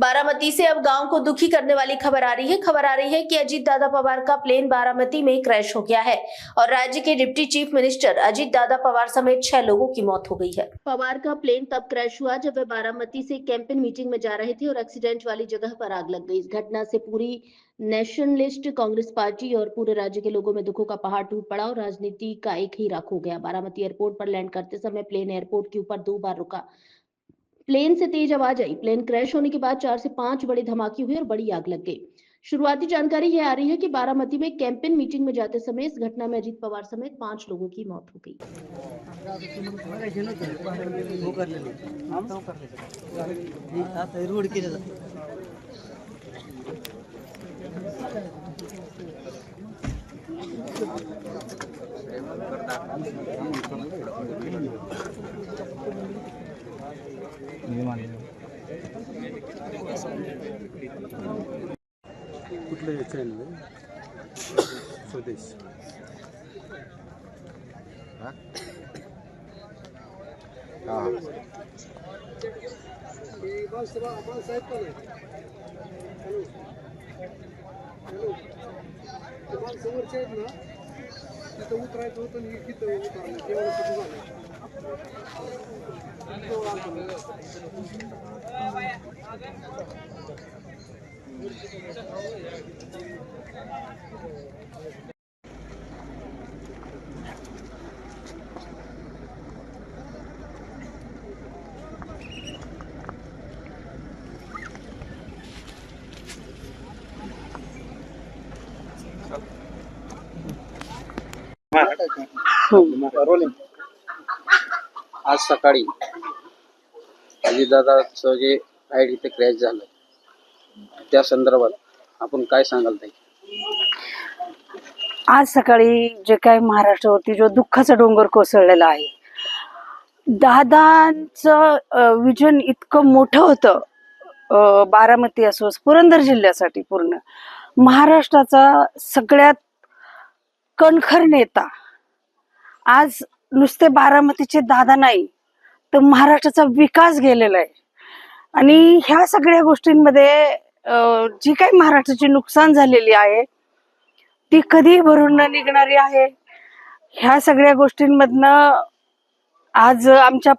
बारामती से अब गांव को दुखी करने वाली खबर आ रही है कि अजीत दादा पवार का प्लेन बारामती में क्रैश हो गया है और राज्य के deputy chief minister Ajit Dada Pawar समेत 6 लोगों की मौत हो गई है। पवार का प्लेन तब क्रैश हुआ जब वे बारामती से कैंपेन मीटिंग में जा रहे थे और एक्सीडेंट वाली जगह पर आग लग गई। इस घटना से पूरी नेशनलिस्ट कांग्रेस पार्टी और पूरे राज्य के लोगों में दुखों का पहाड़ टूट पड़ा और राजनीति का एक ही राख हो गया। बारामती एयरपोर्ट पर लैंड करते समय प्लेन एयरपोर्ट के ऊपर 2 बार रुका। प्लेन से तेज आवाज आई। प्लेन क्रैश होने के बाद 4 से 5 बड़े धमाके हुए और बड़ी आग लग गई। शुरुआती जानकारी यह आ रही है कि बारामती में कैंपेन मीटिंग में जाते समय इस घटना में अजीत पवार समेत 5 लोगों की मौत हो गई। कुठलं चॅनल स्वदेश समोरचे आहेत ना तिथं उतरायचं होतं आणि तिथं उतरलं तेवढं कुठं आज सकाळी अजितदादाचं जे फ्लाईट इथे क्रॅश झालं त्या संदर्भात आपण काय सांगाल ताई? आज सकाळी जे काही महाराष्ट्रावरती जो दुःखाचा डोंगर कोसळलेला आहे, दादांचं विजन इतकं मोठं होतं. बारामती असो, पुरंदर जिल्ह्यासाठी पूर्ण महाराष्ट्राचा सगळ्यात कणखर नेता. आज नुसते बारामतीचे दादा नाही तर महाराष्ट्राचा विकास गेलेला आहे. आणि ह्या सगळ्या गोष्टींमध्ये जी काही महाराष्ट्राची नुकसान झालेली आहे ती कधी भरून न निघणारी आहे. ह्या सगळ्या गोष्टींमधनं आज आमच्या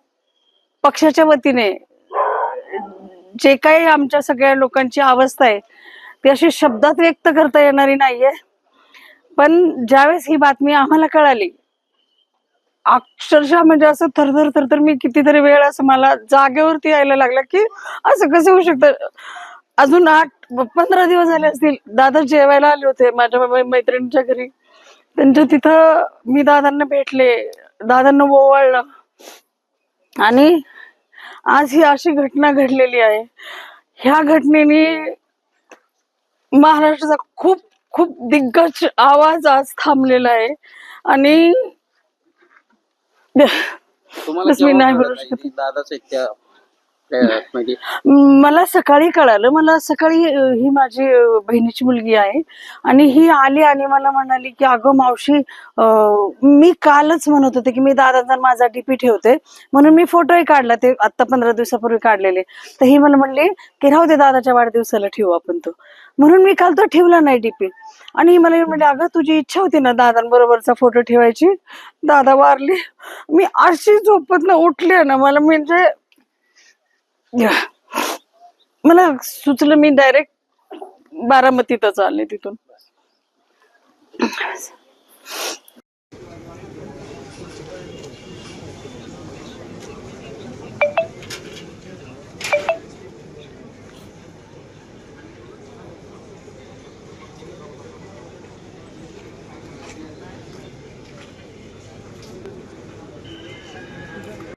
पक्षाच्या वतीने जे काही आमच्या सगळ्या लोकांची अवस्था आहे ती अशी शब्दात व्यक्त करता येणारी नाहीये. पण ज्यावेळेस ही बातमी आम्हाला कळाली, अक्षरशः म्हणजे असं थरथर थरथर मी कितीतरी वेळ असं मला जागेवरती यायला लागलं की असं कसं होऊ शकतं. अजून 8-15 दिवस झाले असतील दादा जेवायला आले होते माझ्या मैत्रिणीच्या घरी. त्यांच्या तिथं मी दादांना भेटले, दादांना ओवाळलं आणि आज ही अशी घटना घडलेली आहे. ह्या घटनेने महाराष्ट्राचा खूप खूप दिग्गज आवाज आज थांबलेला आहे. आणि दादाचं मला सकाळी कळालं. मला सकाळी ही माझी बहिणीची मुलगी आहे आणि ही आली आणि मला म्हणाली की अगं मावशी, मी कालच म्हणत होते की मी दादाचा माझा डीपी ठेवते म्हणून मी फोटोही काढला, ते आता 15 दिवसापूर्वी काढलेले. तर ही मला म्हणली की राहू दे, दादाच्या वाढदिवसाला ठेवू आपण तो. म्हणून मी काल तो ठेवला नाही डीपी. आणि ही मला म्हणली अगं तुझी इच्छा होती ना दादांबरोबरचा फोटो ठेवायची, दादा वारले. मी अशी झोपत ना उठले ना, मला म्हणजे मला सुचलं, मी डायरेक्ट बारामतीतच आले तिथून.